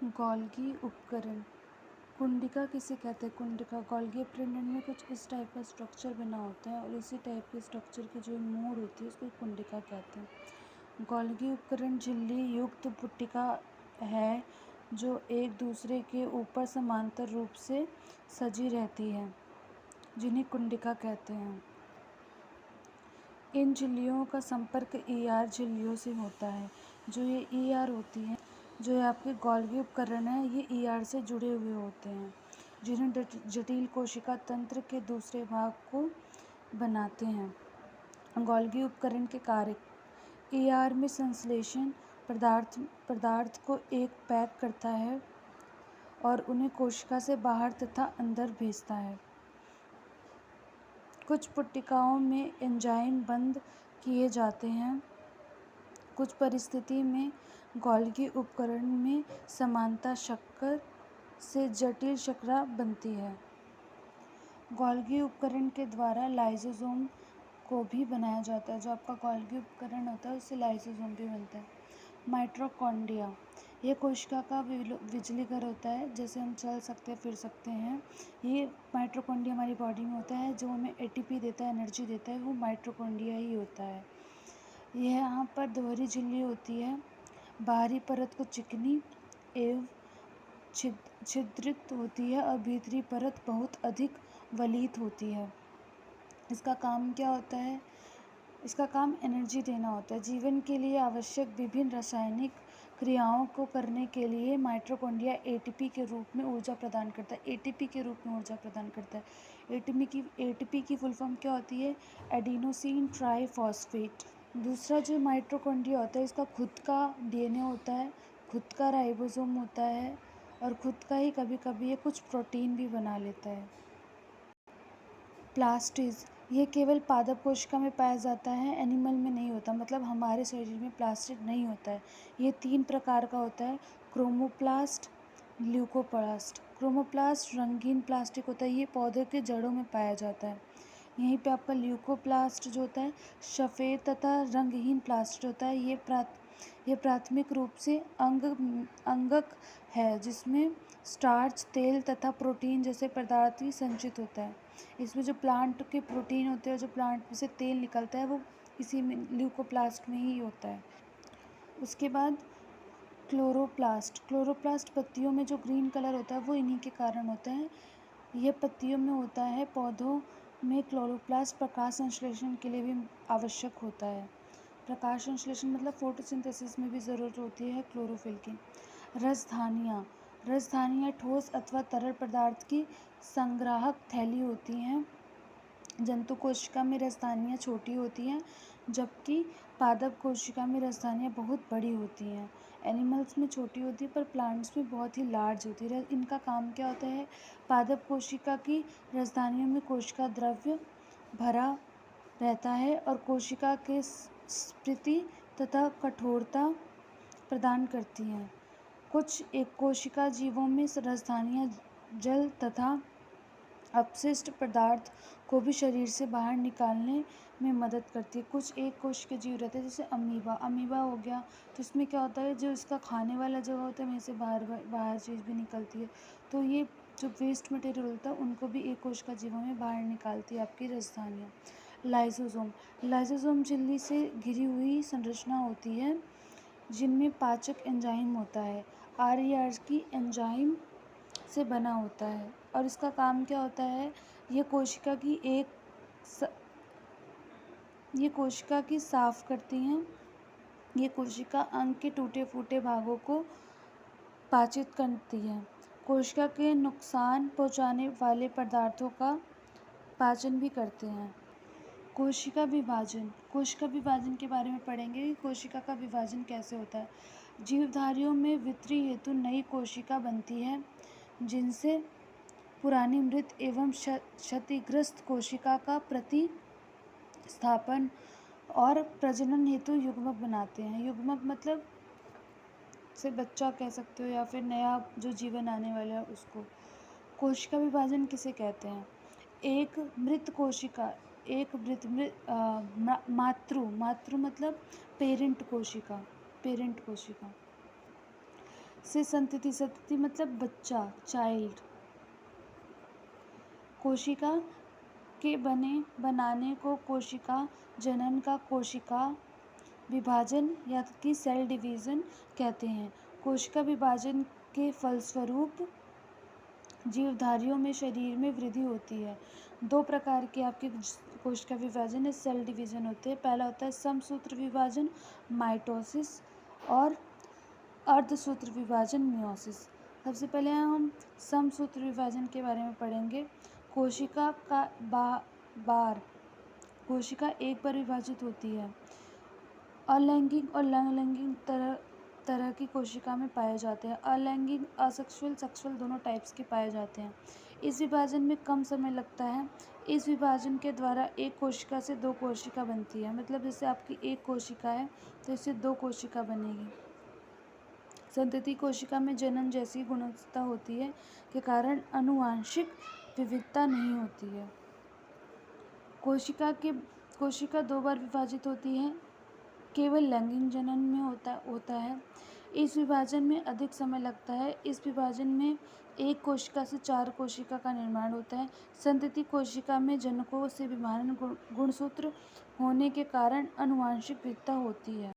Golgi उपकरण। कुंडिका किसे कहते हैं? कुंडिका गोल्गी अपरेंडेंट में कुछ इस टाइप का स्ट्रक्चर बना होता है और इसी टाइप के स्ट्रक्चर की जो मोड़ होती है उसको कुंडिका कहते हैं। गोल्गी उपकरण झिल्ली युक्त पुट्टिका है जो एक दूसरे के ऊपर समांतर रूप से सजी रहती है, जिन्हें कुंडिका कहते हैं। इन झिल्लियों का संपर्क ईआर झिल्लियों से होता है। जो ये ईआर होती हैं, जो ये आपके गोल्गी उपकरण हैं, ये ईआर से जुड़े हुए होते हैं, जिन्हें जटिल कोशिका तंत्र के दूसरे भाग को बनाते हैं। गोल्गी उपकरण के कार्य: ईआर में संश्लेषण पदार्थ को एक पैक करता है और उन्हें कोशिका से बाहर तथा अंदर भेजता है। कुछ पुट्टिकाओं में एंजाइम बंद किए जाते हैं। कुछ परिस्थिति में गोल्गी उपकरण में समानता शक्कर से जटिल शर्करा बनती है। गोल्गी उपकरण के द्वारा लाइसोसोम को भी बनाया जाता है। जो आपका गोल्गी उपकरण होता है उससे लाइसोसोम भी बनता है। माइटोकॉन्ड्रिया, यह कोशिका का बिजली घर होता है, जैसे हम चल सकते हैं, फिर सकते हैं। ये माइटोकॉन्ड्रिया हमारी बॉडी में होता है, जो हमें एटीपी देता है, एनर्जी देता है, वो माइटोकॉन्ड्रिया ही होता है। यह यहाँ पर दोहरी झिल्ली होती है। बाहरी परत को चिकनी एवं छिद्रित होती है और भीतरी परत बहुत अधिक वलित होती है। इसका काम क्या होता है? इसका काम एनर्जी देना होता है। जीवन के लिए आवश्यक विभिन्न रासायनिक क्रियाओं को करने के लिए माइटोकॉन्ड्रिया एटीपी के रूप में ऊर्जा प्रदान करता है। एटीपी के रूप में ऊर्जा प्रदान करता है। एटीपी की फुल फॉर्म क्या होती है? Adenosine triphosphate. दूसरा जो माइटोकॉन्ड्रिया होता है, इसका खुद का डीएनए होता है, खुद का राइबोसोम होता है और खुद का ही कभी कभी ये कुछ प्रोटीन भी बना लेता है। प्लास्टिड, ये केवल पादप कोशिका में पाया जाता है, एनिमल में नहीं होता, मतलब हमारे शरीर में प्लास्टिड नहीं होता है। ये 3 प्रकार का होता है: क्रोमोप्लास्ट, ल्यूकोप्लास्ट। क्रोमोप्लास्ट रंगीन प्लास्टिक होता है, ये पौधे के जड़ों में पाया जाता है। यहीं पे आपका ल्यूकोप्लास्ट जो होता है सफ़ेद तथा रंगहीन प्लास्टिड होता है। ये प्राथमिक रूप से अंगक है, जिसमें स्टार्च, तेल तथा प्रोटीन जैसे पदार्थ ही संचित होता है। इसमें जो प्लांट के प्रोटीन होते हैं, जो प्लांट में से तेल निकलता है, वो इसी में ल्यूकोप्लास्ट में ही होता है। उसके बाद क्लोरोप्लास्ट पत्तियों में जो ग्रीन कलर होता है वो इन्हीं के कारण होता है। यह पत्तियों में होता है। पौधों में क्लोरोप्लास्ट प्रकाश संश्लेषण के लिए भी आवश्यक होता है। प्रकाश संश्लेषण मतलब फोटोसिंथेसिस में भी ज़रूरत होती है क्लोरोफिल की। रसधानियाँ ठोस अथवा तरल पदार्थ की संग्राहक थैली होती हैं। जंतु कोशिका में रसधानियाँ छोटी होती हैं, जबकि पादप कोशिका में रसधानियाँ बहुत बड़ी होती हैं। एनिमल्स में छोटी होती है पर प्लांट्स में बहुत ही लार्ज होती है। इनका काम क्या होता है? पादप कोशिका की रसधानियों में कोशिका द्रव्य भरा रहता है और कोशिका के स्फीति तथा कठोरता प्रदान करती हैं। कुछ एक कोशिका जीवों में रसधानियाँ जल तथा अपशिष्ट पदार्थ को भी शरीर से बाहर निकालने में मदद करती है। कुछ एक कोश के जीव रहते हैं, जैसे अमीबा हो गया, तो इसमें क्या होता है, जो इसका खाने वाला जगह होता है वहीं से बाहर चीज़ भी निकलती है। तो ये जो वेस्ट मटेरियल होता है उनको भी एक कोश का जीवों में बाहर निकालती है आपकी रसधानियाँ। लाइसोसोम झिल्ली से घिरी हुई संरचना होती है, जिनमें पाचक एंजाइम होता है। आर की एंजाइम से बना होता है और इसका काम क्या होता है? ये कोशिका की साफ करती हैं। ये कोशिका अंग के टूटे फूटे भागों को पाचित करती है। कोशिका के नुकसान पहुंचाने वाले पदार्थों का पाचन भी करते हैं। कोशिका विभाजन के बारे में पढ़ेंगे कि कोशिका का विभाजन कैसे होता है। जीवधारियों में वृद्धि हेतु नई कोशिका बनती है, जिनसे पुरानी मृत एवं क्षतिग्रस्त कोशिका का प्रतिस्थापन और प्रजनन हेतु युग्मक बनाते हैं। युग्मक मतलब से बच्चा कह सकते हो या फिर नया जो जीवन आने वाला है उसको। कोशिका विभाजन किसे कहते हैं? एक मृत कोशिका, मातृ मतलब पेरेंट कोशिका से संतति, संतति मतलब बच्चा, चाइल्ड। कोशिका के बनाने को कोशिका जनन का कोशिका विभाजन या कि सेल डिवीज़न कहते हैं। कोशिका विभाजन के फलस्वरूप जीवधारियों में शरीर में वृद्धि होती है। दो प्रकार के आपके कोशिका विभाजन या सेल डिवीज़न होते हैं। पहला होता है समसूत्र विभाजन माइटोसिस और अर्धसूत्र विभाजन मियोसिस। सबसे पहले हम समसूत्र विभाजन के बारे में पढ़ेंगे। कोशिका का बार कोशिका एक बार विभाजित होती है। अलैंगिक और लैंगिक तरह की कोशिका में पाए जाते हैं। अलैंगिक असेक्सुअल सेक्सुअल दोनों टाइप्स के पाए जाते हैं। इस विभाजन में कम समय लगता है। इस विभाजन के द्वारा एक कोशिका से दो कोशिका बनती है। मतलब जैसे आपकी एक कोशिका है तो इससे दो कोशिका बनेगी। संतति कोशिका में जनन जैसी गुणवत्ता होती है के कारण आनुवंशिक विविधता नहीं होती है। कोशिका दो बार विभाजित होती है। केवल लैंगिक जनन में होता है। इस विभाजन में अधिक समय लगता है। इस विभाजन में एक कोशिका से चार कोशिका का निर्माण होता है। संतति कोशिका में जनकों से विभाजन गुणसूत्र होने के कारण आनुवंशिक विविधता होती है।